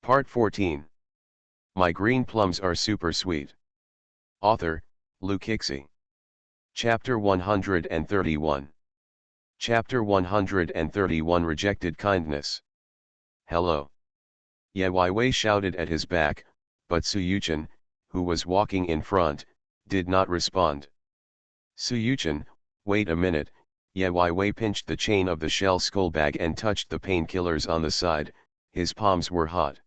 Part 14. My green plums are super sweet. Author, Lukixi. Chapter 131. Chapter 131 Rejected Kindness. Hello. Ye Wei shouted at his back, but Suyuchan, who was walking in front, did not respond. Suyuchan, wait a minute. Ye Wei pinched the chain of the shell skull bag and touched the painkillers on the side. His palms were hot.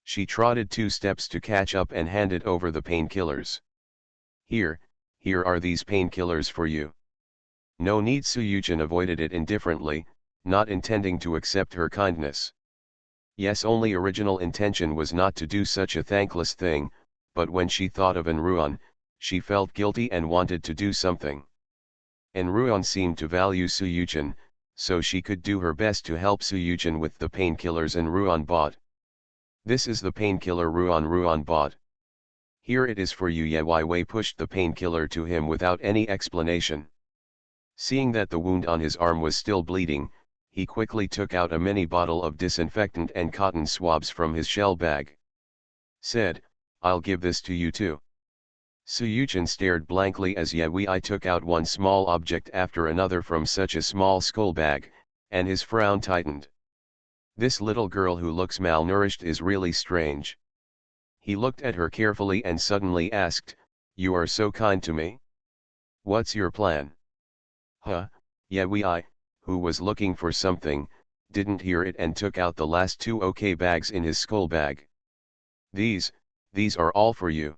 She trotted 2 steps to catch up and handed over the painkillers. Here are these painkillers for you. No need. Suyuchan avoided it indifferently, not intending to accept her kindness. Yes, only original intention was not to do such a thankless thing, but when she thought of Enruan, she felt guilty and wanted to do something. Enruan seemed to value Suyuchan, so she could do her best to help Suyuchan with the painkillers Enruan bought. This is the painkiller Ruan bought. Here it is for you. Ye Wei pushed the painkiller to him without any explanation. Seeing that the wound on his arm was still bleeding, he quickly took out a mini bottle of disinfectant and cotton swabs from his shell bag. Said, I'll give this to you too. Suyuchan stared blankly as Ye Wei took out one small object after another from such a small skull bag, and his frown tightened. This little girl who looks malnourished is really strange. He looked at her carefully and suddenly asked, You are so kind to me? What's your plan? Ye Wei, who was looking for something, didn't hear it and took out the last 2 OK bags in his skull bag. These are all for you.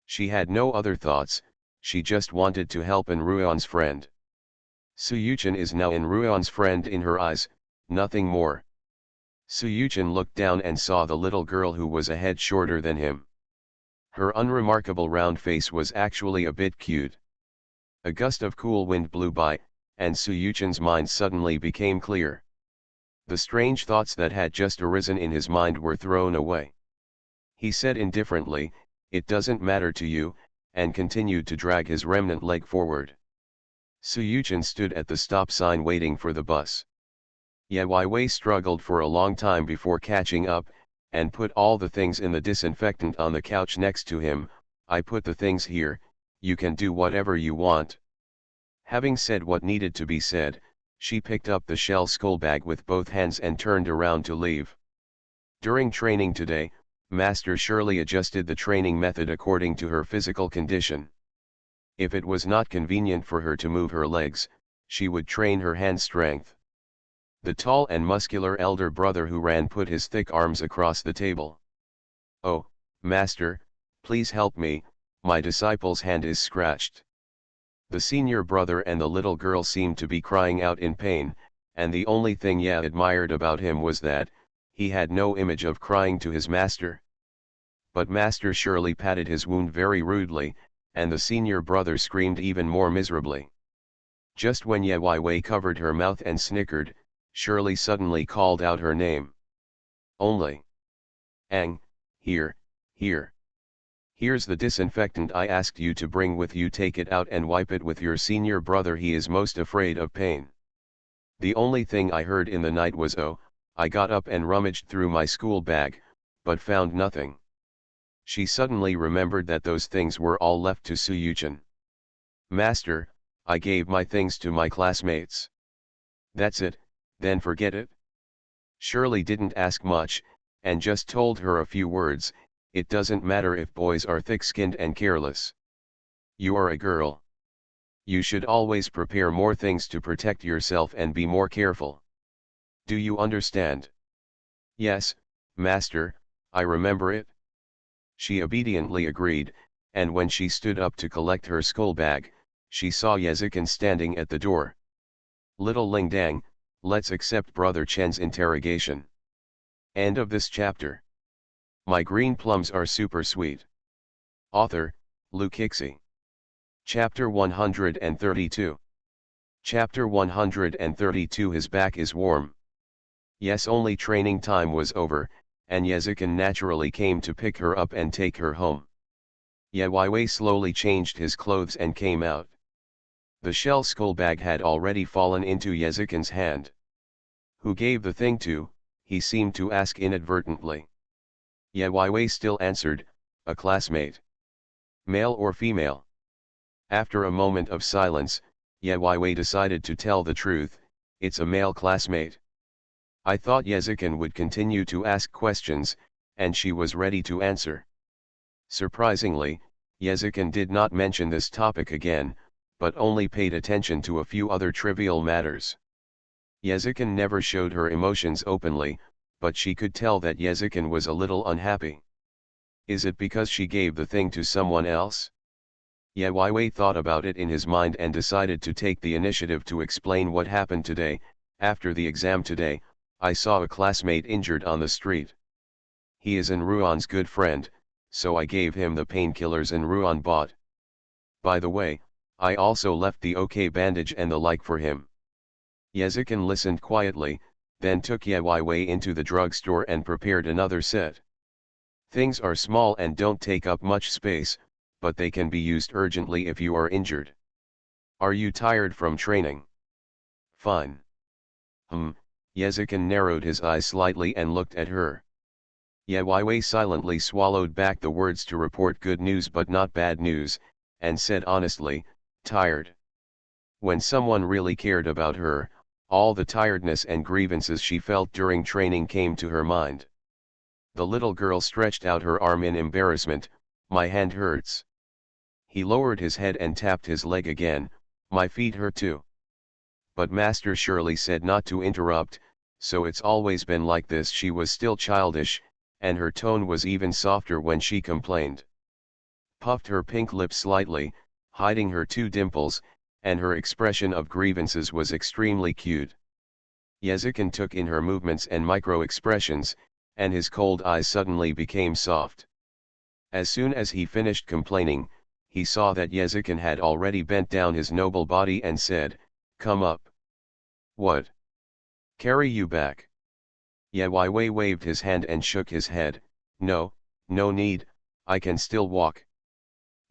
She had no other thoughts, she just wanted to help Enruan's friend. Suyuchan is now Enruan's friend in her eyes, nothing more. Suyuchan looked down and saw the little girl who was a head shorter than him. Her unremarkable round face was actually a bit cute. A gust of cool wind blew by, and Suyuchan's mind suddenly became clear. The strange thoughts that had just arisen in his mind were thrown away. He said indifferently, It doesn't matter to you, and continued to drag his remnant leg forward. Suyuchan stood at the stop sign waiting for the bus. Ye Wei struggled for a long time before catching up, and put all the things in the disinfectant on the couch next to him. I put the things here, you can do whatever you want. Having said what needed to be said, she picked up the shell skull bag with both hands and turned around to leave. During training today, Master Shirley adjusted the training method according to her physical condition. If it was not convenient for her to move her legs, she would train her hand strength. The tall and muscular elder brother who ran put his thick arms across the table. Oh, Master, please help me, my disciple's hand is scratched. The senior brother and the little girl seemed to be crying out in pain, and the only thing Ye admired about him was that, he had no image of crying to his master. But Master Shirley patted his wound very rudely, and the senior brother screamed even more miserably. Just when Ye Wei covered her mouth and snickered, Shirley suddenly called out her name. Only. Ang, here. Here's the disinfectant I asked you to bring with you. Take it out and wipe it with your senior brother. He is most afraid of pain. The only thing I heard in the night was I got up and rummaged through my school bag, but found nothing. She suddenly remembered that those things were all left to Suyuchan. Master, I gave my things to my classmates. That's it, then forget it. Shirley didn't ask much, and just told her a few words. It doesn't matter if boys are thick-skinned and careless. You are a girl. You should always prepare more things to protect yourself and be more careful. Do you understand? Yes, Master, I remember it. She obediently agreed, and when she stood up to collect her skull bag, she saw Yezikin standing at the door. Little Ling Dang, let's accept Brother Chen's interrogation. End of this chapter. My green plums are super sweet. Author, Lukixi. Chapter 132. Chapter 132 His back is warm. Yes, only training time was over, and Yezikin naturally came to pick her up and take her home. Ye Wei slowly changed his clothes and came out. The shell skull bag had already fallen into Yezikin's hand. Who gave the thing to? He seemed to ask inadvertently. Ye still answered, a classmate. Male or female? After a moment of silence, Ye decided to tell the truth, it's a male classmate. I thought Yezikin would continue to ask questions, and she was ready to answer. Surprisingly, Yezikin did not mention this topic again, but only paid attention to a few other trivial matters. Yezikin never showed her emotions openly, but she could tell that Yezikin was a little unhappy. Is it because she gave the thing to someone else? Ye thought about it in his mind and decided to take the initiative to explain what happened today. After the exam today, I saw a classmate injured on the street. He is Ruan's good friend, so I gave him the painkillers Ruan bought. By the way, I also left the OK bandage and the like for him. Yezikin listened quietly, then took Ye into the drugstore and prepared another set. Things are small and don't take up much space, but they can be used urgently if you are injured. Are you tired from training? Fine. Yezikin narrowed his eyes slightly and looked at her. Ye silently swallowed back the words to report good news but not bad news, and said honestly, tired. When someone really cared about her, all the tiredness and grievances she felt during training came to her mind. The little girl stretched out her arm in embarrassment, my hand hurts. He lowered his head and tapped his leg again, my feet hurt too. But Master Shirley said not to interrupt, so it's always been like this. She was still childish, and her tone was even softer when she complained. Puffed her pink lips slightly, hiding her two dimples, and her expression of grievances was extremely cute. Yezikin took in her movements and micro-expressions, and his cold eyes suddenly became soft. As soon as he finished complaining, he saw that Yezikin had already bent down his noble body and said, come up. What? Carry you back? Ye waved his hand and shook his head, no, no need, I can still walk.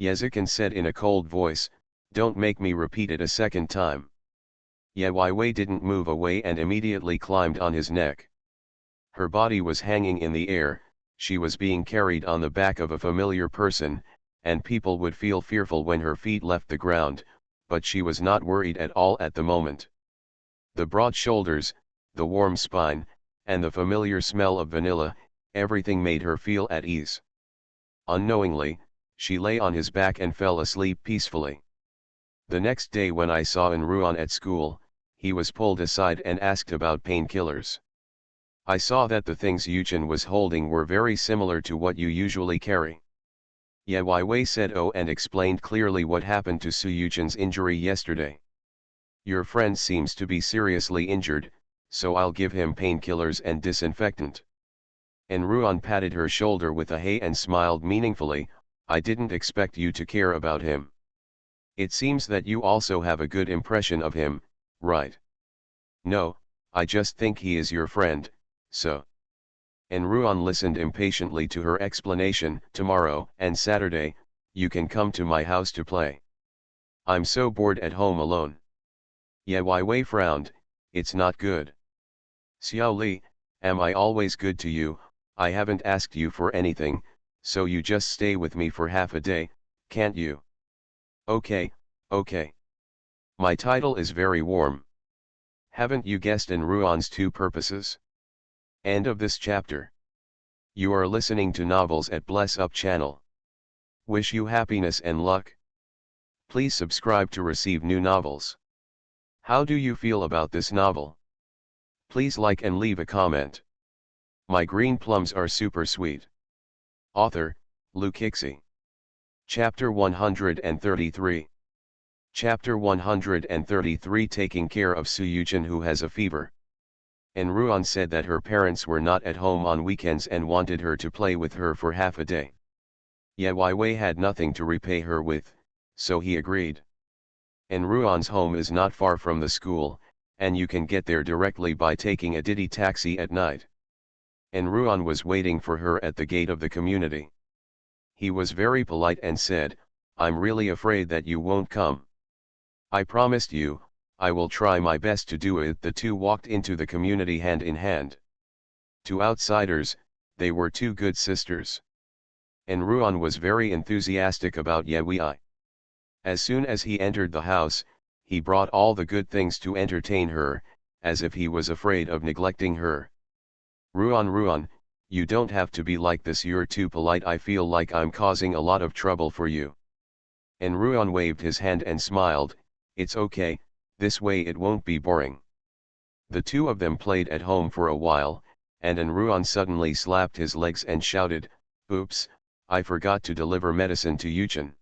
Yezikin said in a cold voice, don't make me repeat it a second time. Ye didn't move away and immediately climbed on his neck. Her body was hanging in the air, she was being carried on the back of a familiar person, and people would feel fearful when her feet left the ground, but she was not worried at all at the moment. The broad shoulders, the warm spine, and the familiar smell of vanilla, everything made her feel at ease. Unknowingly, she lay on his back and fell asleep peacefully. The next day when I saw Ruan at school, he was pulled aside and asked about painkillers. I saw that the things Yuchen was holding were very similar to what you usually carry. Ye said oh and explained clearly what happened to Su Yuchen's injury yesterday. Your friend seems to be seriously injured, so I'll give him painkillers and disinfectant. Ruan patted her shoulder with a hey and smiled meaningfully, I didn't expect you to care about him. It seems that you also have a good impression of him, right? No, I just think he is your friend, so. Ruan listened impatiently to her explanation. Tomorrow and Saturday, you can come to my house to play. I'm so bored at home alone. Ye frowned, it's not good. Xiao Li, am I always good to you? I haven't asked you for anything, so you just stay with me for half a day, can't you? Okay, okay. My title is very warm. Haven't you guessed Ruan's two purposes? End of this chapter. You are listening to Novels at Bless Up channel. Wish you happiness and luck. Please subscribe to receive new novels. How do you feel about this novel? Please like and leave a comment. My green plums are super sweet. Author, Lukixi. Chapter 133. Chapter 133 Taking care of Su Yuchen who has a fever. Ruan said that her parents were not at home on weekends and wanted her to play with her for half a day. Ye had nothing to repay her with, so he agreed. Ruan's home is not far from the school, and you can get there directly by taking a Didi taxi at night. Ruan was waiting for her at the gate of the community. He was very polite and said, I'm really afraid that you won't come. I promised you, I will try my best to do it. The two walked into the community hand in hand. To outsiders, They were two good sisters. And Ruan was very enthusiastic about Yewei. As soon as he entered the house, he brought all the good things to entertain her, as if he was afraid of neglecting her. Ruan, you don't have to be like this, you're too polite, I feel like I'm causing a lot of trouble for you. And Ruan waved his hand and smiled, it's okay, this way it won't be boring. The two of them played at home for a while, and Ruan suddenly slapped his legs and shouted, oops, I forgot to deliver medicine to Yuchen.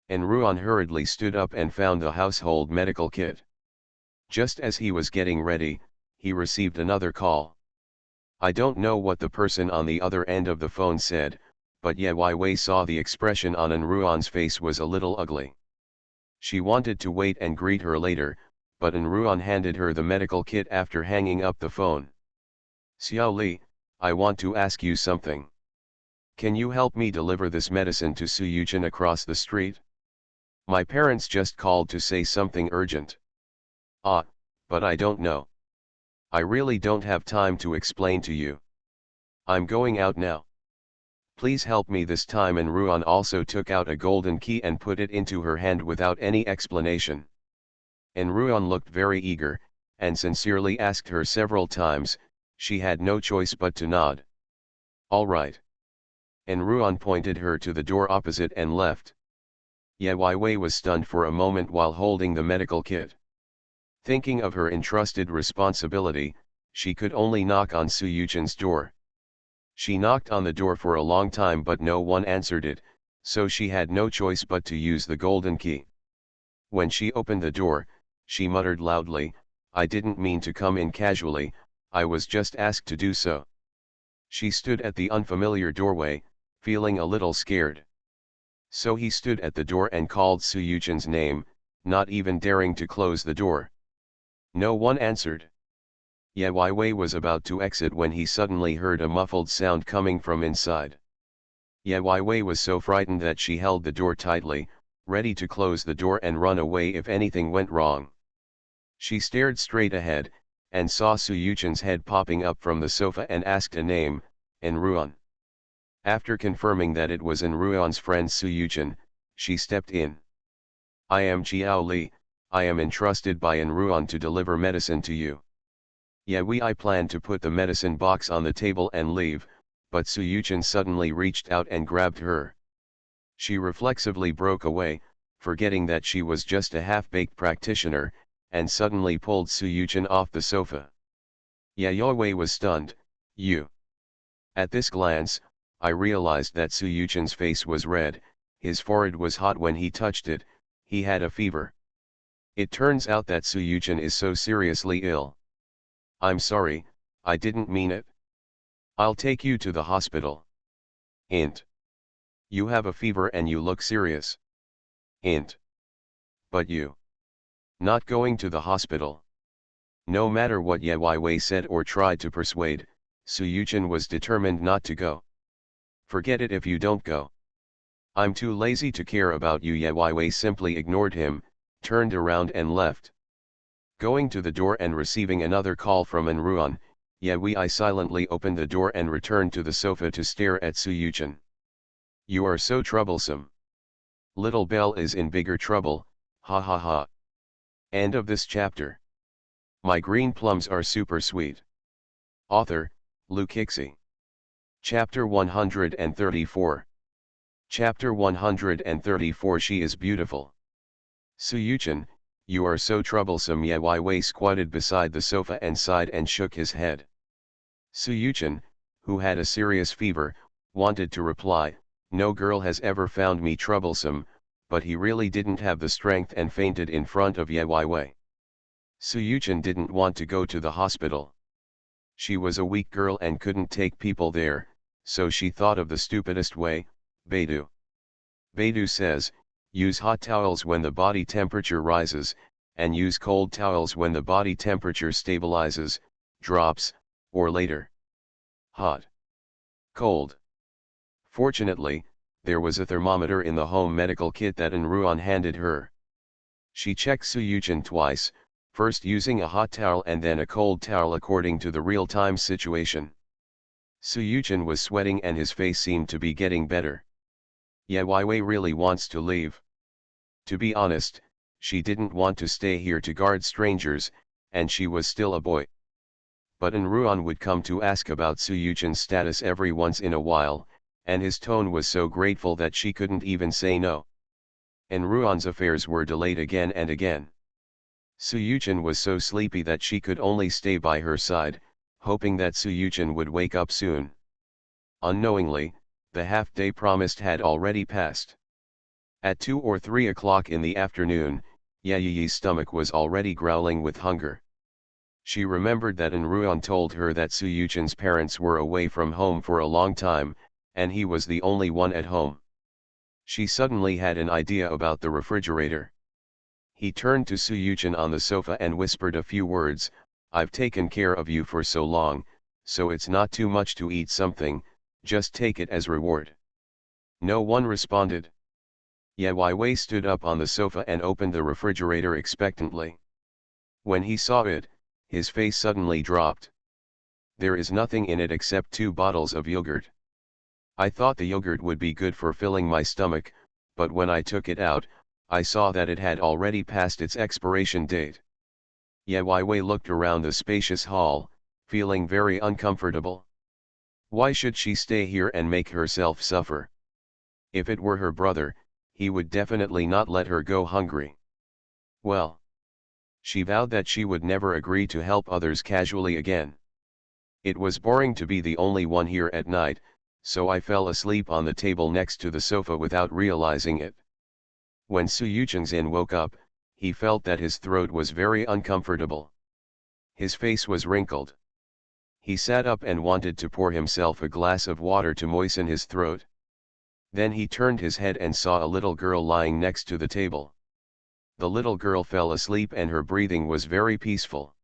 And Ruan hurriedly stood up and found the household medical kit. Just as he was getting ready, he received another call. I don't know what the person on the other end of the phone said, but Ye Wei saw the expression on Ruan's face was a little ugly. She wanted to wait and greet her later, but Ruan handed her the medical kit after hanging up the phone. Xiao Li, I want to ask you something. Can you help me deliver this medicine to Su Yuchen across the street? My parents just called to say something urgent. Ah, but I don't know. I really don't have time to explain to you. I'm going out now. Please help me this time. And Ruan also took out a golden key and put it into her hand without any explanation. And Ruan looked very eager, and sincerely asked her several times. She had no choice but to nod. All right. And Ruan pointed her to the door opposite and left. Ye Wei was stunned for a moment while holding the medical kit. Thinking of her entrusted responsibility, she could only knock on Su Yuchen's door. She knocked on the door for a long time but no one answered it, so she had no choice but to use the golden key. When she opened the door, she muttered loudly, I didn't mean to come in casually, I was just asked to do so. She stood at the unfamiliar doorway, feeling a little scared. So he stood at the door and called Su Yuchen's name, not even daring to close the door. No one answered. Ye Wei was about to exit when he suddenly heard a muffled sound coming from inside. Ye Wei was so frightened that she held the door tightly, ready to close the door and run away if anything went wrong. She stared straight ahead, and saw Su Yuchen's head popping up from the sofa and asked a name, Ruan. After confirming that it was Ruan's friend Su Yuchen, she stepped in. I am Xiao Li, I am entrusted by Ruan to deliver medicine to you. I planned to put the medicine box on the table and leave, but Su Yuchen suddenly reached out and grabbed her. She reflexively broke away, forgetting that she was just a half-baked practitioner, and suddenly pulled Su Yuchen off the sofa. Wei was stunned. You. At this glance, I realized that Su Yuchen's face was red, his forehead was hot when he touched it, he had a fever. It turns out that Su Yuchen is so seriously ill. I'm sorry, I didn't mean it. I'll take you to the hospital. Int. You have a fever and you look serious. Int. But you. Not going to the hospital. No matter what Ye Wei said or tried to persuade, Su Yuchen was determined not to go. Forget it if you don't go. I'm too lazy to care about you. Ye Wei simply ignored him, turned around and left. Going to the door and receiving another call from Ruan, Ye Wei silently opened the door and returned to the sofa to stare at Su Yuchen. You are so troublesome. Little Belle is in bigger trouble, ha ha ha. End of this chapter. My green plums are super sweet. Author, Luke Hixie. Chapter 134. Chapter 134. She is beautiful. Su Yuchen, you are so troublesome. Ye Wei squatted beside the sofa and sighed and shook his head. Su Yuchen, who had a serious fever, wanted to reply, no girl has ever found me troublesome, but he really didn't have the strength and fainted in front of Ye Wei. Su Yuchen didn't want to go to the hospital. She was a weak girl and couldn't take people there, so she thought of the stupidest way, Beidou. Beidou says, use hot towels when the body temperature rises, and use cold towels when the body temperature stabilizes, drops, or later. Hot. Cold. Fortunately, there was a thermometer in the home medical kit that Ruan handed her. She checked Su Yuchen twice, first using a hot towel and then a cold towel according to the real-time situation. Suyuchin was sweating and his face seemed to be getting better. Yeah, Wei really wants to leave. To be honest, she didn't want to stay here to guard strangers, and she was still a boy. But Ruan would come to ask about Suyuchin's status every once in a while, and his tone was so grateful that she couldn't even say no. Ruan's affairs were delayed again and again. Suyuchin was so sleepy that she could only stay by her side, hoping that Suyuchin would wake up soon. Unknowingly, the half-day promised had already passed. At 2 or 3 o'clock in the afternoon, Yayi's stomach was already growling with hunger. She remembered that Ruan told her that Suyuchin's parents were away from home for a long time, and he was the only one at home. She suddenly had an idea about the refrigerator. He turned to Suyuchin on the sofa and whispered a few words. "I've taken care of you for so long, so it's not too much to eat something, just take it as reward." No one responded. Ye Wei stood up on the sofa and opened the refrigerator expectantly. When he saw it, his face suddenly dropped. "There is nothing in it except 2 bottles of yogurt. I thought the yogurt would be good for filling my stomach, but when I took it out, I saw that it had already passed its expiration date." Ye Wei looked around the spacious hall, feeling very uncomfortable. Why should she stay here and make herself suffer? If it were her brother, he would definitely not let her go hungry. Well, she vowed that she would never agree to help others casually again. It was boring to be the only one here at night, so I fell asleep on the table next to the sofa without realizing it. When Suyuchin woke up, he felt that his throat was very uncomfortable. His face was wrinkled. He sat up and wanted to pour himself a glass of water to moisten his throat. Then he turned his head and saw a little girl lying next to the table. The little girl fell asleep and her breathing was very peaceful.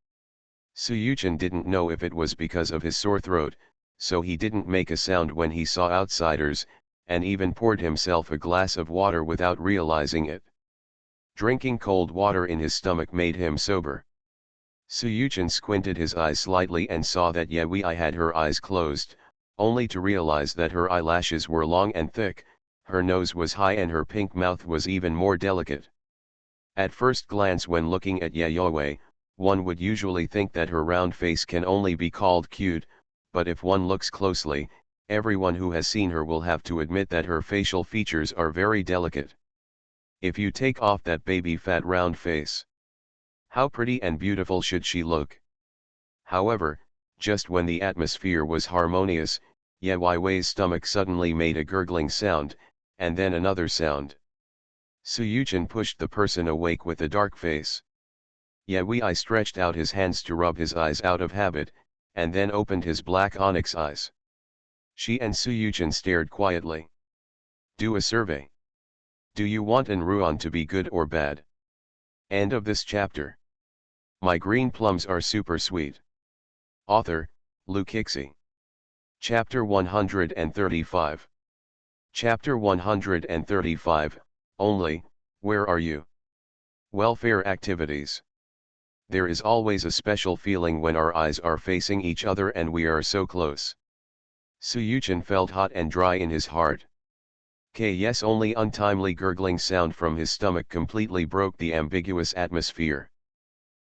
Suyuchin didn't know if it was because of his sore throat, so he didn't make a sound when he saw outsiders, and even poured himself a glass of water without realizing it. Drinking cold water in his stomach made him sober. Suyuchin squinted his eyes slightly and saw that Yewei had her eyes closed, only to realize that her eyelashes were long and thick, her nose was high and her pink mouth was even more delicate. At first glance when looking at Yewei, one would usually think that her round face can only be called cute, but if one looks closely, everyone who has seen her will have to admit that her facial features are very delicate. If you take off that baby fat round face, how pretty and beautiful should she look? However, just when the atmosphere was harmonious, Yewei's stomach suddenly made a gurgling sound, and then another sound. Suyuchin pushed the person awake with a dark face. Yewei stretched out his hands to rub his eyes out of habit, and then opened his black onyx eyes. She and Suyuchin stared quietly. Do a survey. Do you want Ruan to be good or bad? End of this chapter. My green plums are super sweet. Author, Lukixi. Chapter 135. Chapter 135, Only, Where Are You? Welfare Activities. There is always a special feeling when our eyes are facing each other and we are so close. Suyuchin felt hot and dry in his heart. Yes, only untimely gurgling sound from his stomach completely broke the ambiguous atmosphere.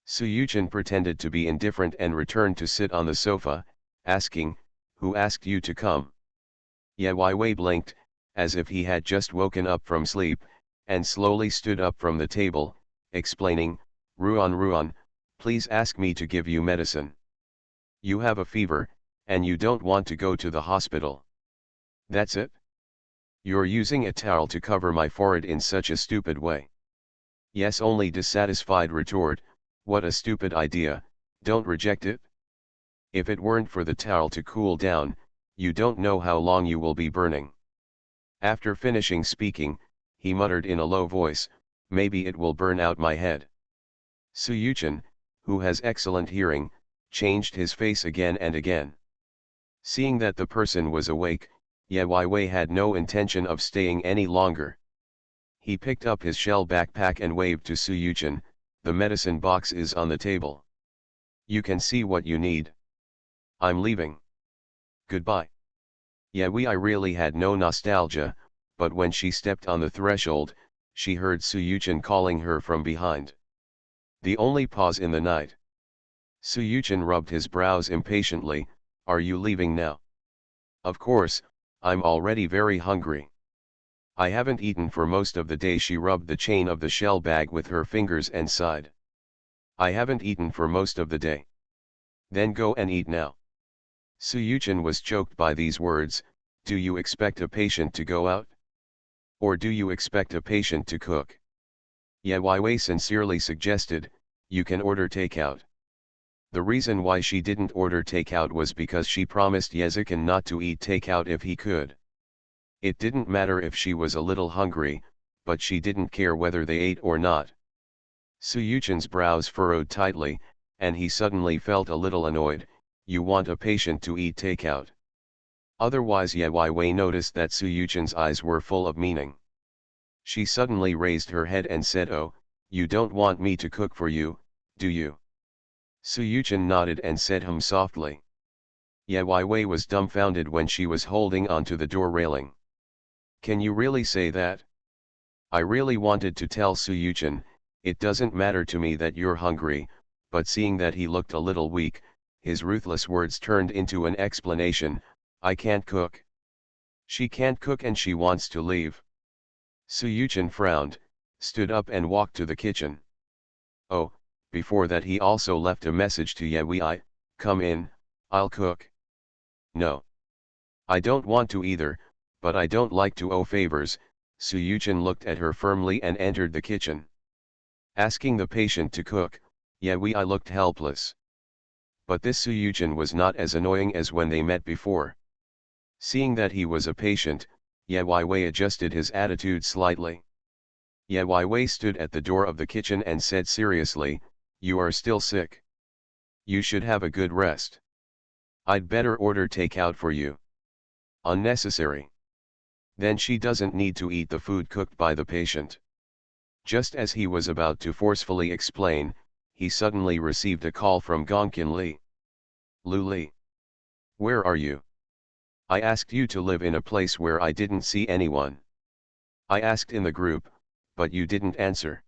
Suyuchin pretended to be indifferent and returned to sit on the sofa, asking, "Who asked you to come?" Yewei blinked, as if he had just woken up from sleep, and slowly stood up from the table, explaining, Ruan, please ask me to give you medicine. You have a fever, and you don't want to go to the hospital. That's it? You're using a towel to cover my forehead in such a stupid way. Yes, only dissatisfied retort, what a stupid idea, don't reject it. If it weren't for the towel to cool down, you don't know how long you will be burning. After finishing speaking, he muttered in a low voice, maybe it will burn out my head. Suyuchin, who has excellent hearing, changed his face again and again. Seeing that the person was awake, Yewei had no intention of staying any longer. He picked up his shell backpack and waved to Suyuchin, the medicine box is on the table. You can see what you need. I'm leaving. Goodbye. Yeah, I really had no nostalgia, but when she stepped on the threshold, she heard Suyuchan calling her from behind. The only pause in the night. Suyuchan rubbed his brows impatiently. Are you leaving now? Of course, I'm already very hungry. I haven't eaten for most of the day. She rubbed the chain of the shell bag with her fingers and sighed. I haven't eaten for most of the day. Then go and eat now. Suyuchan was choked by these words. Do you expect a patient to go out? Or do you expect a patient to cook? Ye Wei sincerely suggested, you can order takeout. The reason why she didn't order takeout was because she promised Yezikin not to eat takeout if he could. It didn't matter if she was a little hungry, but she didn't care whether they ate or not. Suyuchan's brows furrowed tightly, and he suddenly felt a little annoyed. You want a patient to eat takeout. Otherwise Ye Wei noticed that Suyuchan's eyes were full of meaning. She suddenly raised her head and said, oh, you don't want me to cook for you, do you? Suyuchan nodded and said softly. Ye Wei was dumbfounded when she was holding onto the door railing. Can you really say that? I really wanted to tell Suyuchan, it doesn't matter to me that you're hungry, but seeing that he looked a little weak, his ruthless words turned into an explanation. I can't cook. She can't cook and she wants to leave. Suyuchan frowned, stood up and walked to the kitchen. Oh, before that he also left a message to Ye Wei, come in, I'll cook. No. I don't want to either, but I don't like to owe favors. Suyuchan looked at her firmly and entered the kitchen. Asking the patient to cook, Ye Wei looked helpless. But this Suyuchan was not as annoying as when they met before. Seeing that he was a patient, Ye Wei adjusted his attitude slightly. Ye Wei stood at the door of the kitchen and said seriously, you are still sick. You should have a good rest. I'd better order takeout for you. Unnecessary. Then she doesn't need to eat the food cooked by the patient. Just as he was about to forcefully explain, he suddenly received a call from Gongkin Li. Lu Li. Where are you? I asked you to live in a place where I didn't see anyone. I asked in the group, but you didn't answer.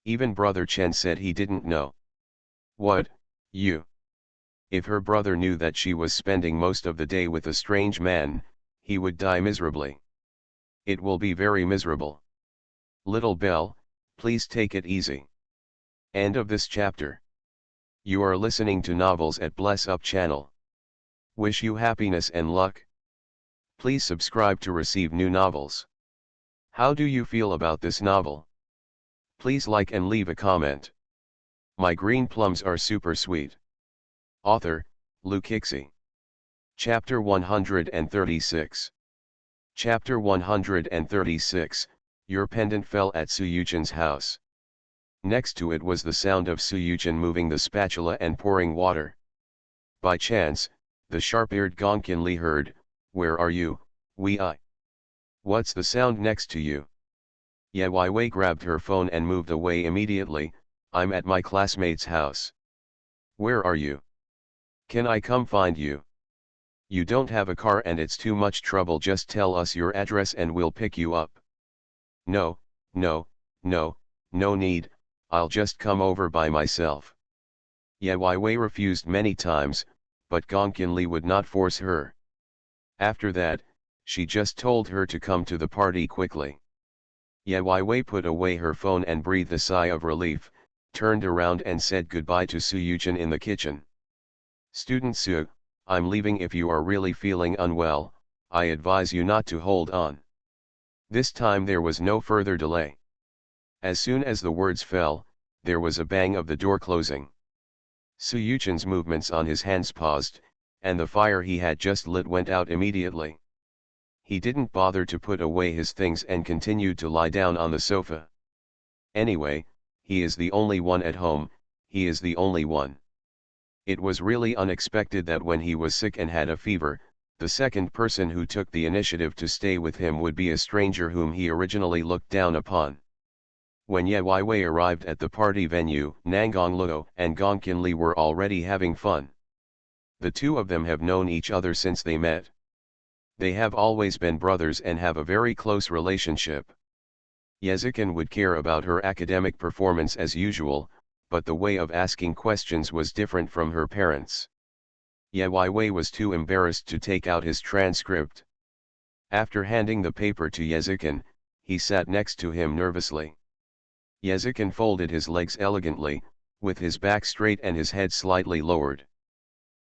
Even Brother Chen said he didn't know. What, you? If her brother knew that she was spending most of the day with a strange man, he would die miserably. It will be very miserable. Little Bell, please take it easy. End of this chapter. You are listening to Novels at Bless Up channel. Wish you happiness and luck. Please subscribe to receive new novels. How do you feel about this novel? Please like and leave a comment. My green plums are super sweet. Author, Lu Kixi. Chapter 136. Chapter 136, Your pendant fell at Suyuchan's house. Next to it was the sound of Suyuchan moving the spatula and pouring water. By chance, the sharp-eared Gongkin Li heard, where are you, Wei? What's the sound next to you? Ye Wei grabbed her phone and moved away immediately. I'm at my classmate's house. Where are you? Can I come find you? You don't have a car and it's too much trouble, just tell us your address and we'll pick you up. No, no, no, no need, I'll just come over by myself. Ye Wei refused many times, but Gongkin Li would not force her. After that, she just told her to come to the party quickly. Ye Wei put away her phone and breathed a sigh of relief, turned around and said goodbye to Suyuchan in the kitchen. Student Su, I'm leaving. If you are really feeling unwell, I advise you not to hold on. This time there was no further delay. As soon as the words fell, there was a bang of the door closing. Suyuchan's movements on his hands paused, and the fire he had just lit went out immediately. He didn't bother to put away his things and continued to lie down on the sofa. Anyway, he is the only one at home, he is the only one. It was really unexpected that when he was sick and had a fever, the second person who took the initiative to stay with him would be a stranger whom he originally looked down upon. When Ye Wei arrived at the party venue, Nangang Luo and Gongkin Li were already having fun. The two of them have known each other since they met. They have always been brothers and have a very close relationship. Yezikin would care about her academic performance as usual, but the way of asking questions was different from her parents. Ye Wei was too embarrassed to take out his transcript. After handing the paper to Yezikin, he sat next to him nervously. Yezikin folded his legs elegantly, with his back straight and his head slightly lowered.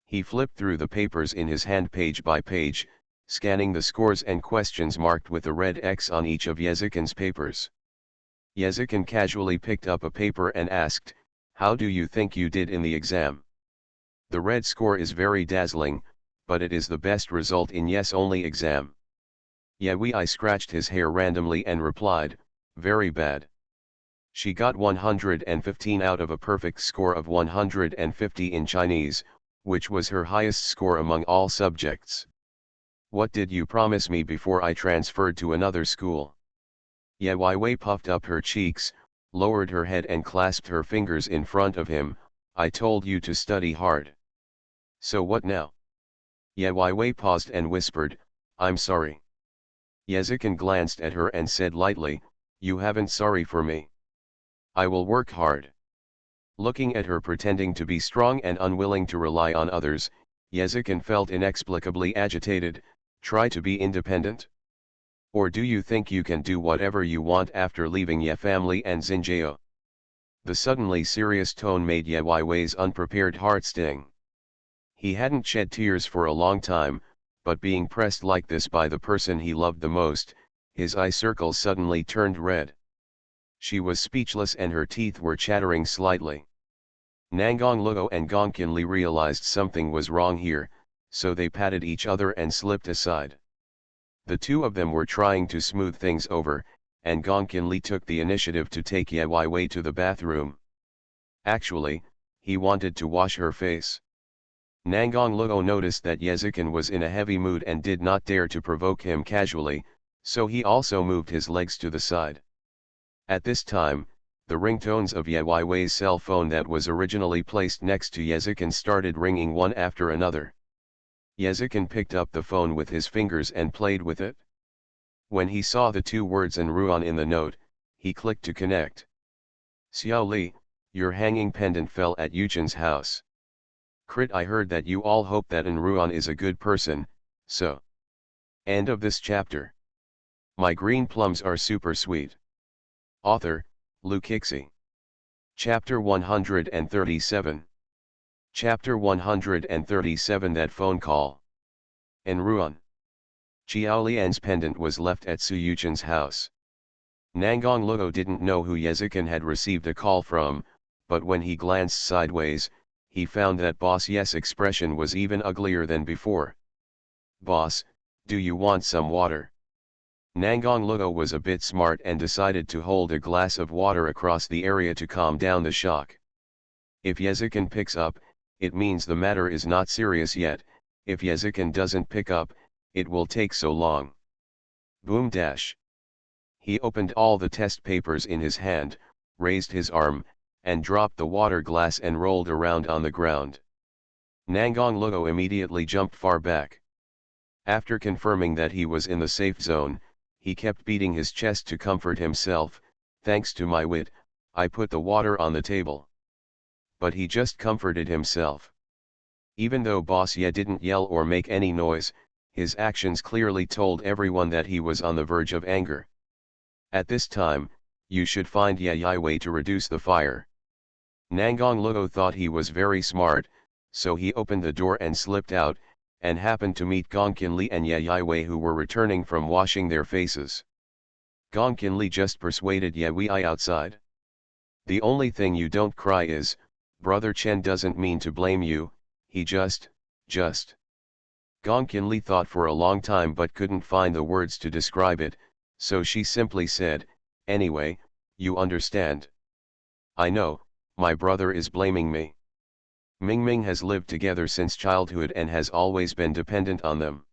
He flipped through the papers in his hand page by page, scanning the scores and questions marked with a red X on each of Yezikin's papers. Yezikin casually picked up a paper and asked, "How do you think you did in the exam?" "The red score is very dazzling, but it is the best result in yes-only exam." Yewei scratched his hair randomly and replied, "Very bad." She got 115 out of a perfect score of 150 in Chinese, which was her highest score among all subjects. "What did you promise me before I transferred to another school?" Ye Wei puffed up her cheeks, lowered her head and clasped her fingers in front of him. "I told you to study hard." "So what now?" Ye Wei paused and whispered, "I'm sorry." Yezikin glanced at her and said lightly, "You haven't sorry for me. I will work hard." Looking at her pretending to be strong and unwilling to rely on others, Yezikin felt inexplicably agitated. "Try to be independent? Or do you think you can do whatever you want after leaving Ye family and Xinjiao?" The suddenly serious tone made Ye Wei's unprepared heart sting. He hadn't shed tears for a long time, but being pressed like this by the person he loved the most, his eye circles suddenly turned red. She was speechless and her teeth were chattering slightly. Nangang Luo and Gong Qinli realized something was wrong here, so they patted each other and slipped aside. The two of them were trying to smooth things over, and Gong Qinli took the initiative to take Ye Wei to the bathroom. Actually, he wanted to wash her face. Nangang Luo noticed that Yezikin was in a heavy mood and did not dare to provoke him casually, so he also moved his legs to the side. At this time, the ringtones of Ye Wei's cell phone that was originally placed next to Yezikin started ringing one after another. Yezikin picked up the phone with his fingers and played with it. When he saw the two words "en Ruan" in the note, he clicked to connect. "Xiao Li, your hanging pendant fell at Yuchen's house. Crit, I heard that you all hope that en Ruan is a good person, so." End of this chapter. My green plums are super sweet. Author, Lu Kixi. Chapter 137. Chapter 137. That phone call. En Ruan. Xiao Lian's pendant was left at Su Yuchen's house. Nangang Luo didn't know who Yezikin had received a call from, but when he glanced sideways, he found that Boss Ye's expression was even uglier than before. "Boss, do you want some water?" Nangang Luo was a bit smart and decided to hold a glass of water across the area to calm down the shock. If Yezikin picks up, it means the matter is not serious yet. If Yezikin doesn't pick up, it will take so long. Boom dash. He opened all the test papers in his hand, raised his arm, and dropped the water glass and rolled around on the ground. Nangang Luo immediately jumped far back. After confirming that he was in the safe zone, he kept beating his chest to comfort himself. "Thanks to my wit, I put the water on the table." But he just comforted himself. Even though Boss Ye didn't yell or make any noise, his actions clearly told everyone that he was on the verge of anger. At this time, you should find Ye Wei to reduce the fire. Nangang Luo thought he was very smart, so he opened the door and slipped out, and happened to meet Gong Qinli and Ye Wei, who were returning from washing their faces. Gong Qinli just persuaded Ye Wei outside. "The only thing you don't cry is, Brother Chen doesn't mean to blame you, he just. Gong Qinli thought for a long time but couldn't find the words to describe it, so she simply said, "Anyway, you understand. I know, my brother is blaming me. Mingming has lived together since childhood and has always been dependent on them.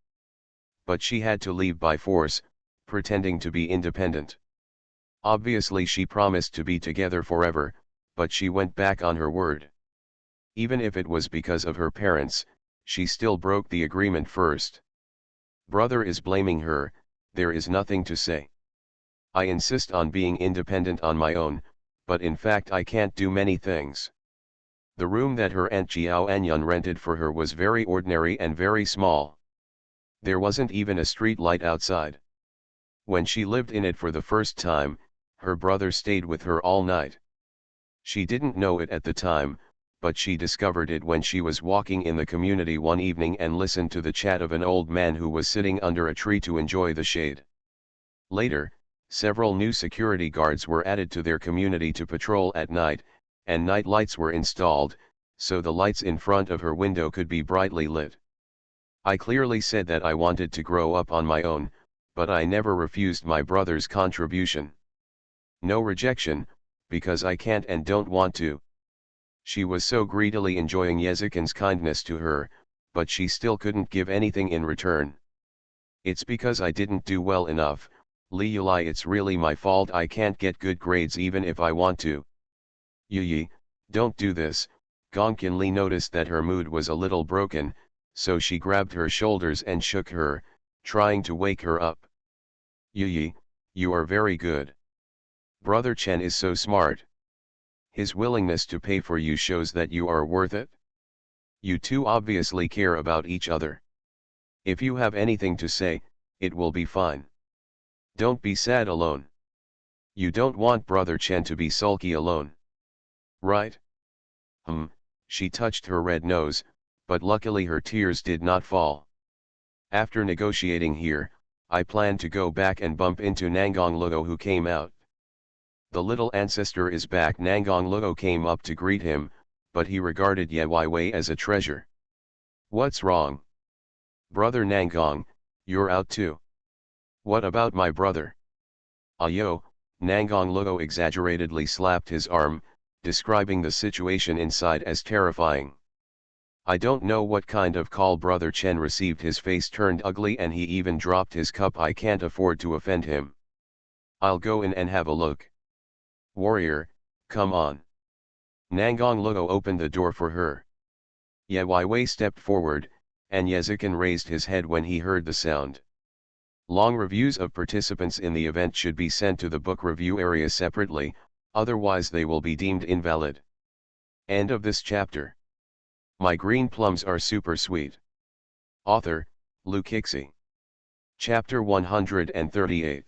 But she had to leave by force, pretending to be independent. Obviously she promised to be together forever, but she went back on her word. Even if it was because of her parents, she still broke the agreement first. Brother is blaming her, there is nothing to say. I insist on being independent on my own, but in fact I can't do many things. The room that her Aunt Jiao Anyun rented for her was very ordinary and very small. There wasn't even a street light outside. When she lived in it for the first time, her brother stayed with her all night. She didn't know it at the time, but she discovered it when she was walking in the community one evening and listened to the chat of an old man who was sitting under a tree to enjoy the shade. Later, several new security guards were added to their community to patrol at night, and night lights were installed, so the lights in front of her window could be brightly lit. I clearly said that I wanted to grow up on my own, but I never refused my brother's contribution. No rejection, because I can't and don't want to. She was so greedily enjoying Yezikin's kindness to her, but she still couldn't give anything in return. It's because I didn't do well enough, Li Yulai, it's really my fault I can't get good grades even if I want to. Yi, don't do this. Gongkin Li noticed that her mood was a little broken, so she grabbed her shoulders and shook her, trying to wake her up. Yi, you are very good. Brother Chen is so smart. His willingness to pay for you shows that you are worth it. You two obviously care about each other. If you have anything to say, it will be fine. Don't be sad alone. You don't want Brother Chen to be sulky alone. Right? She touched her red nose, but luckily her tears did not fall. After negotiating here, I plan to go back and bump into Nangang Luo who came out. The little ancestor is back. Nangang Luo came up to greet him, but he regarded Ye Wei as a treasure. What's wrong? Brother Nangang, you're out too. What about my brother? Ayo, Nangang Luo exaggeratedly slapped his arm, describing the situation inside as terrifying. I don't know what kind of call Brother Chen received. His face turned ugly and he even dropped his cup. I can't afford to offend him. I'll go in and have a look. Warrior, come on. Nangang Luo opened the door for her. Ye Wei stepped forward, and Yezikin raised his head when he heard the sound. Long reviews of participants in the event should be sent to the book review area separately, otherwise they will be deemed invalid. End of this chapter. My green plums are super sweet. Author, Lu Kixi. Chapter 138.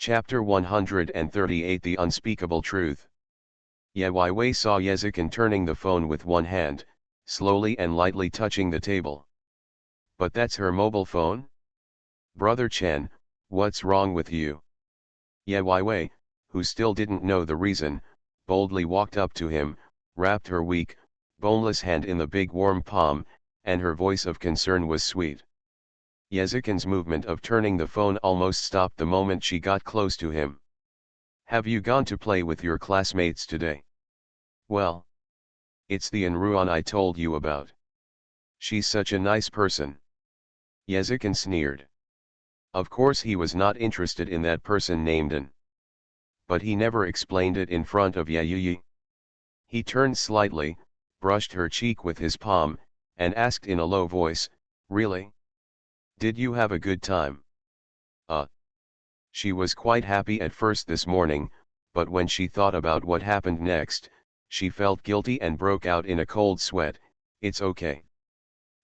Chapter 138 The Unspeakable Truth. Ye Wei saw Yezikin turning the phone with one hand, slowly and lightly touching the table. But that's her mobile phone? Brother Chen, what's wrong with you? Ye Wei, who still didn't know the reason, boldly walked up to him, wrapped her weak, boneless hand in the big warm palm, and her voice of concern was sweet. Yezikin's movement of turning the phone almost stopped the moment she got close to him. Have you gone to play with your classmates today? Well, it's the Enruan I told you about. She's such a nice person. Yezikin sneered. Of course he was not interested in that person named An. But he never explained it in front of Ye. He turned slightly, brushed her cheek with his palm, and asked in a low voice, really? Did you have a good time? She was quite happy at first this morning, but when she thought about what happened next, she felt guilty and broke out in a cold sweat. It's okay.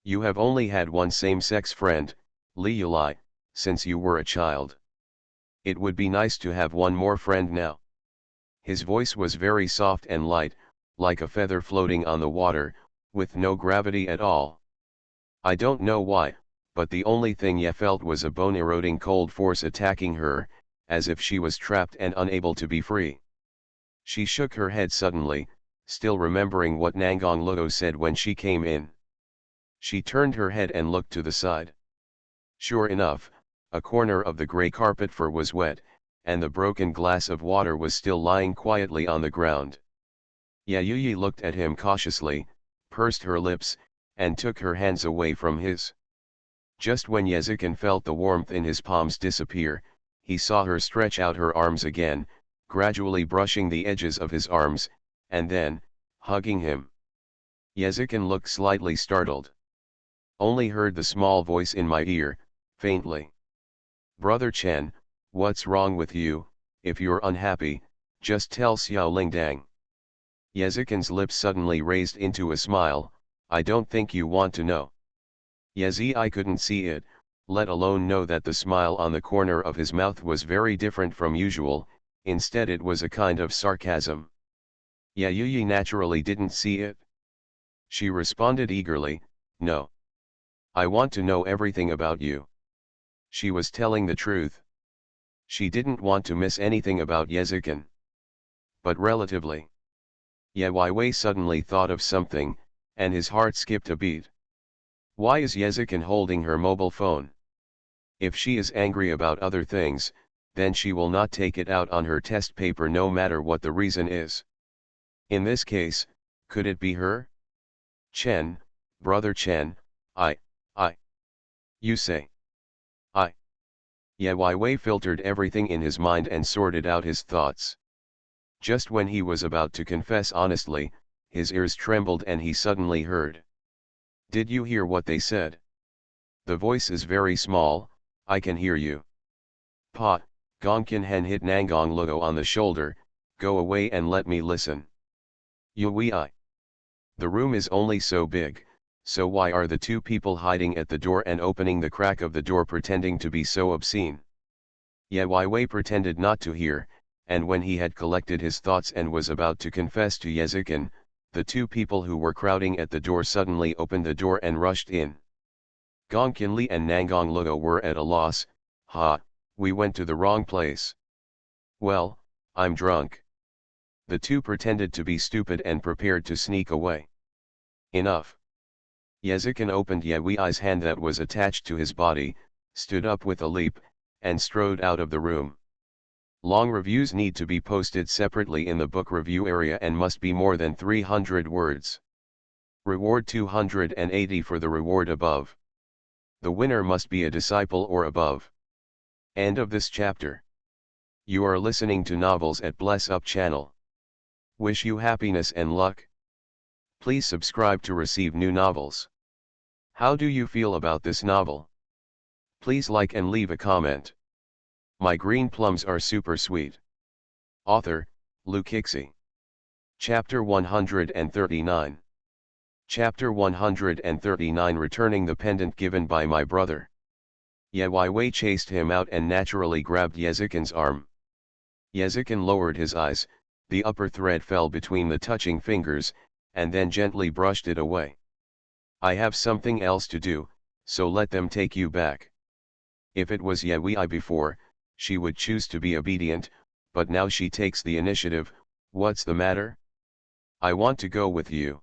You have only had one same-sex friend, Li Yulai, since you were a child. It would be nice to have one more friend now. His voice was very soft and light, like a feather floating on the water, with no gravity at all. I don't know why, but the only thing Ye felt was a bone-eroding cold force attacking her, as if she was trapped and unable to be free. She shook her head suddenly, still remembering what Nangang Luo said when she came in. She turned her head and looked to the side. Sure enough, a corner of the grey carpet fur was wet, and the broken glass of water was still lying quietly on the ground. Ye looked at him cautiously, pursed her lips, and took her hands away from his. Just when Yezikin felt the warmth in his palms disappear, he saw her stretch out her arms again, gradually brushing the edges of his arms, and then, hugging him. Yezikin looked slightly startled. Only heard the small voice in my ear, faintly. Brother Chen, what's wrong with you? If you're unhappy, just tell Xiao Lingdang. Yezikin's lips suddenly raised into a smile. I don't think you want to know. Yezi, I couldn't see it, let alone know that the smile on the corner of his mouth was very different from usual, instead it was a kind of sarcasm. Yayuyi naturally didn't see it. She responded eagerly, no. I want to know everything about you. She was telling the truth. She didn't want to miss anything about Yezikin. But relatively. Ye Wei suddenly thought of something, and his heart skipped a beat. Why is Yezikin holding her mobile phone? If she is angry about other things, then she will not take it out on her test paper no matter what the reason is. In this case, could it be her? Chen, brother Chen, I. You say. I. Ye Wei filtered everything in his mind and sorted out his thoughts. Just when he was about to confess honestly, his ears trembled and he suddenly heard. Did you hear what they said? The voice is very small, I can hear you. Pa, Gongkin Hen hit Nangong Luo on the shoulder, go away and let me listen. Yui. The room is only so big, so why are the two people hiding at the door and opening the crack of the door pretending to be so obscene? Ye Wei pretended not to hear, and when he had collected his thoughts and was about to confess to Yezikin, the two people who were crowding at the door suddenly opened the door and rushed in. Gongkin Li and Nangong Luo were at a loss. We went to the wrong place. Well, I'm drunk. The two pretended to be stupid and prepared to sneak away. Enough. Yezikin opened Ye Wei's hand that was attached to his body, stood up with a leap, and strode out of the room. Long reviews need to be posted separately in the book review area and must be more than 300 words. Reward 280 for the reward above. The winner must be a disciple or above. End of this chapter. You are listening to Novels at Bless Up channel. Wish you happiness and luck. Please subscribe to receive new novels. How do you feel about this novel? Please like and leave a comment. My green plums are super sweet. Author, Lukixi. Chapter 139. Chapter 139 Returning the pendant given by my brother. Ye Wei chased him out and naturally grabbed Yezikin's arm. Yezikin lowered his eyes, the upper thread fell between the touching fingers, and then gently brushed it away. I have something else to do, so let them take you back. If it was Ye Wei before, she would choose to be obedient, but now she takes the initiative. What's the matter? I want to go with you.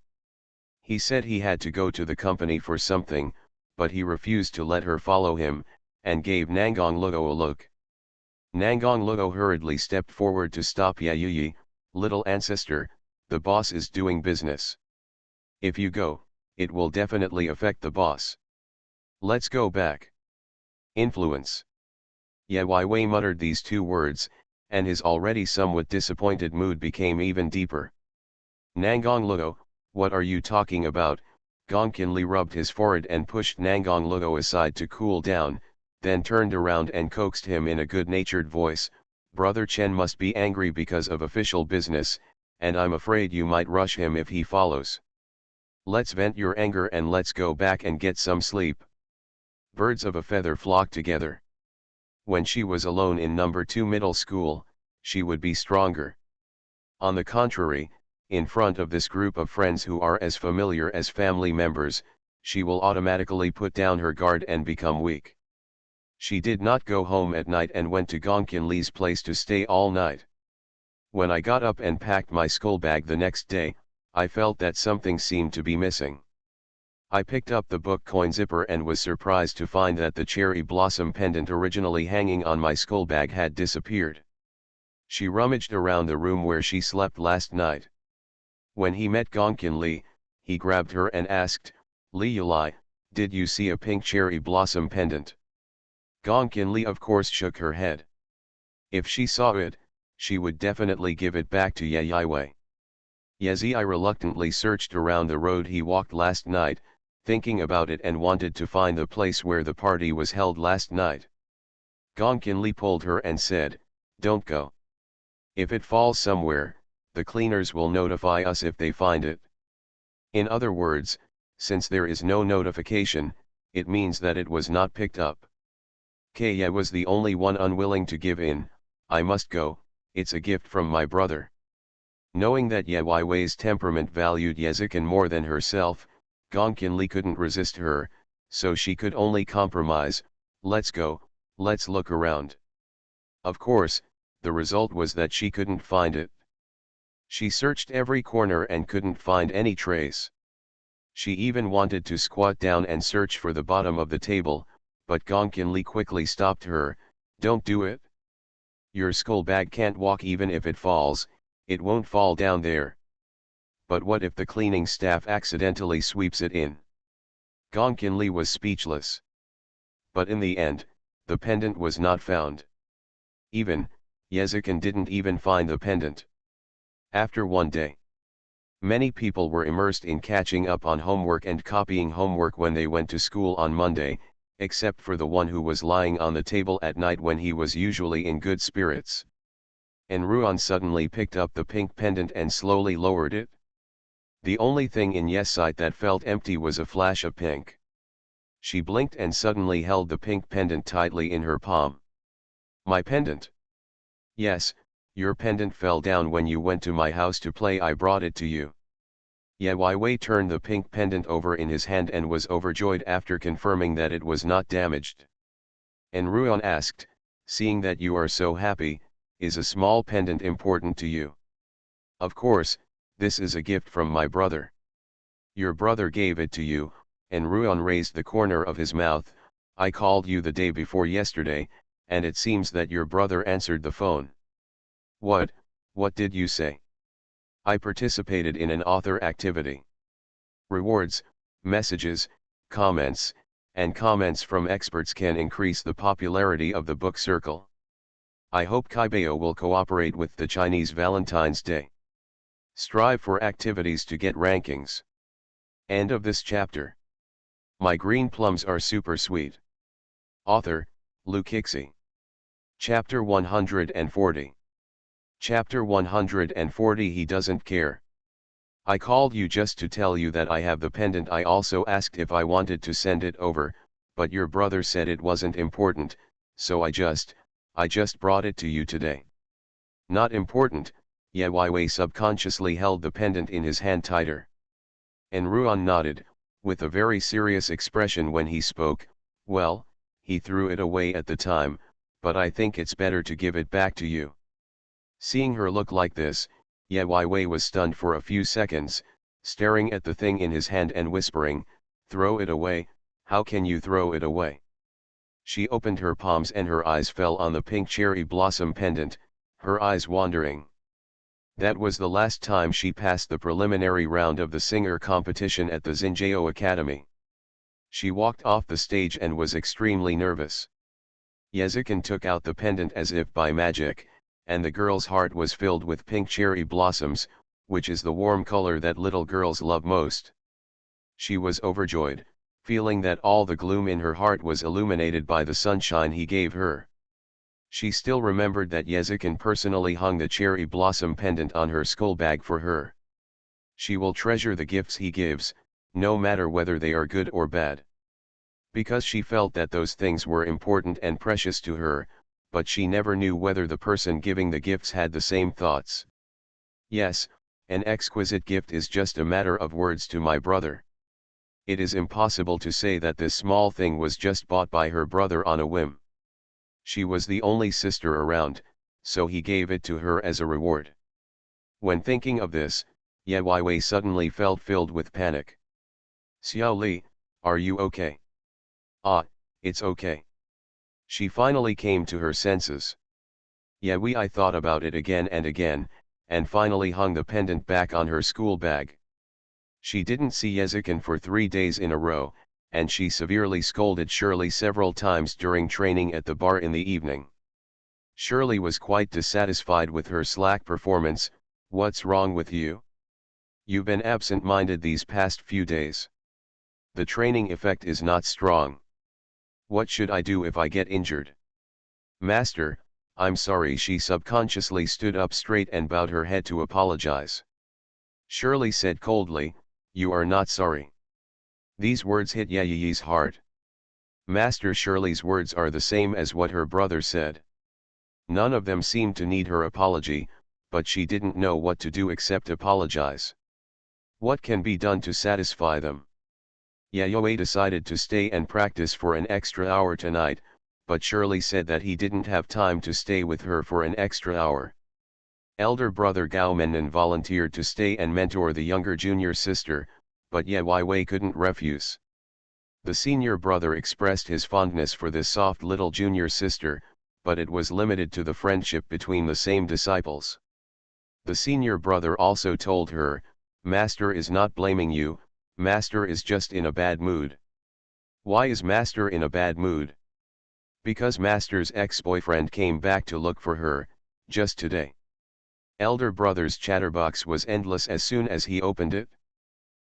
He said he had to go to the company for something, but he refused to let her follow him, and gave Nangong Luo a look. Nangong Luo hurriedly stepped forward to stop Yayuyi. Little ancestor, the boss is doing business. If you go, it will definitely affect the boss. Let's go back. Influence. Ye Wei muttered these two words, and his already somewhat disappointed mood became even deeper. Nangong Luo, what are you talking about? Gongkin Li rubbed his forehead and pushed Nangong Luo aside to cool down, then turned around and coaxed him in a good-natured voice. Brother Chen must be angry because of official business, and I'm afraid you might rush him if he follows. Let's vent your anger and let's go back and get some sleep. Birds of a feather flock together. When she was alone in number 2 middle school, she would be stronger. On the contrary, in front of this group of friends who are as familiar as family members, she will automatically put down her guard and become weak. She did not go home at night and went to Gongkin Li's place to stay all night. When I got up and packed my school bag the next day, I felt that something seemed to be missing. I picked up the book coin zipper and was surprised to find that the cherry blossom pendant originally hanging on my school bag had disappeared. She rummaged around the room where she slept last night. When he met Gongkin Li, he grabbed her and asked, Li Yulai, did you see a pink cherry blossom pendant? Gongkin Li of course shook her head. If she saw it, she would definitely give it back to Ye Wei. Yezi reluctantly searched around the road he walked last night, thinking about it and wanted to find the place where the party was held last night. Gong Qinli pulled her and said, "Don't go. If it falls somewhere, the cleaners will notify us if they find it." In other words, since there is no notification, it means that it was not picked up. Kaya was the only one unwilling to give in. "I must go, it's a gift from my brother." Knowing that Ye Weiwei's temperament valued Yezikin more than herself, Gong Qinli couldn't resist her, so she could only compromise. "Let's go, let's look around." Of course, the result was that she couldn't find it. She searched every corner and couldn't find any trace. She even wanted to squat down and search for the bottom of the table, but Gong Qinli quickly stopped her. "Don't do it. Your school bag can't walk. Even if it falls, it won't fall down there." "But what if the cleaning staff accidentally sweeps it in?" Gong Qinli was speechless. But in the end, the pendant was not found. Yezikin didn't even find the pendant. After one day, many people were immersed in catching up on homework and copying homework when they went to school on Monday, except for the one who was lying on the table at night when he was usually in good spirits. And Ruan suddenly picked up the pink pendant and slowly lowered it. The only thing in Ye's sight that felt empty was a flash of pink. She blinked and suddenly held the pink pendant tightly in her palm. "My pendant?" "Yes, your pendant fell down when you went to my house to play. I brought it to you." Ye Weiwei turned the pink pendant over in his hand and was overjoyed after confirming that it was not damaged. And Ruan asked, "Seeing that you are so happy, is a small pendant important to you?" "Of course, this is a gift from my brother." "Your brother gave it to you," and Ruan raised the corner of his mouth. "I called you the day before yesterday, and it seems that your brother answered the phone." What did you say?" "I participated in an author activity. Rewards, messages, comments, and comments from experts can increase the popularity of the book circle. I hope Kaibao will cooperate with the Chinese Valentine's Day. Strive for activities to get rankings." End of this chapter. My green plums are super sweet. Author, Lu Kixi. Chapter 140. Chapter 140. He doesn't care. "I called you just to tell you that I have the pendant. I also asked if I wanted to send it over, but your brother said it wasn't important, so I just brought it to you today." "Not important." Ye Weiwei subconsciously held the pendant in his hand tighter. And Ruan nodded, with a very serious expression when he spoke. "Well, he threw it away at the time, but I think it's better to give it back to you." Seeing her look like this, Ye Weiwei was stunned for a few seconds, staring at the thing in his hand and whispering, "Throw it away, how can you throw it away?" She opened her palms and her eyes fell on the pink cherry blossom pendant, her eyes wandering. That was the last time she passed the preliminary round of the singer competition at the Xinjiao Academy. She walked off the stage and was extremely nervous. Yezikin took out the pendant as if by magic, and the girl's heart was filled with pink cherry blossoms, which is the warm color that little girls love most. She was overjoyed, feeling that all the gloom in her heart was illuminated by the sunshine he gave her. She still remembered that Yezikin personally hung the cherry blossom pendant on her school bag for her. She will treasure the gifts he gives, no matter whether they are good or bad. Because she felt that those things were important and precious to her, but she never knew whether the person giving the gifts had the same thoughts. "Yes, an exquisite gift is just a matter of words to my brother. It is impossible to say that this small thing was just bought by her brother on a whim. She was the only sister around, so he gave it to her as a reward." When thinking of this, Ye Weiwei suddenly felt filled with panic. "Xiao Li, are you okay?" "Ah, it's okay." She finally came to her senses. "Yeah, I thought about it again and again, and finally hung the pendant back on her school bag." She didn't see Yezikin for 3 days in a row, and she severely scolded Shirley several times during training at the bar in the evening. Shirley was quite dissatisfied with her slack performance. "What's wrong with you? You've been absent-minded these past few days." The training effect is not strong. What should I do if I get injured? Master, I'm sorry. She subconsciously stood up straight and bowed her head to apologize. Shirley said coldly, you are not sorry. These words hit Yayi's heart. Master Shirley's words are the same as what her brother said. None of them seemed to need her apology, but she didn't know what to do except apologize. What can be done to satisfy them? Yayoi decided to stay and practice for an extra hour tonight, but Shirley said that he didn't have time to stay with her for an extra hour. Elder brother Gao Mennan volunteered to stay and mentor the younger junior sister, but Yayoi couldn't refuse. The senior brother expressed his fondness for this soft little junior sister, but it was limited to the friendship between the same disciples. The senior brother also told her, Master is not blaming you, Master is just in a bad mood. Why is Master in a bad mood? Because Master's ex-boyfriend came back to look for her, just today. Elder brother's chatterbox was endless as soon as he opened it.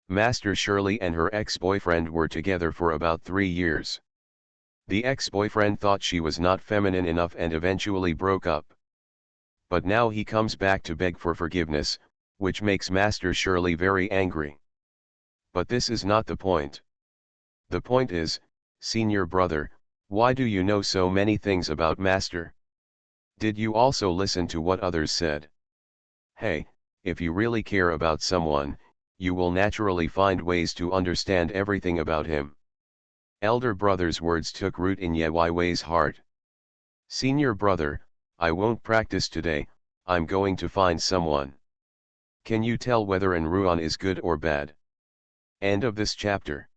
Master Shirley and her ex-boyfriend were together for about 3 years. The ex-boyfriend thought she was not feminine enough and eventually broke up. But now he comes back to beg for forgiveness, which makes Master Shirley very angry. But this is not the point. The point is, senior brother, why do you know so many things about Master? Did you also listen to what others said? Hey, if you really care about someone, you will naturally find ways to understand everything about him. Elder brother's words took root in Yayui's heart. Senior brother, I won't practice today, I'm going to find someone. Can you tell whether an Ruan is good or bad? End of this chapter.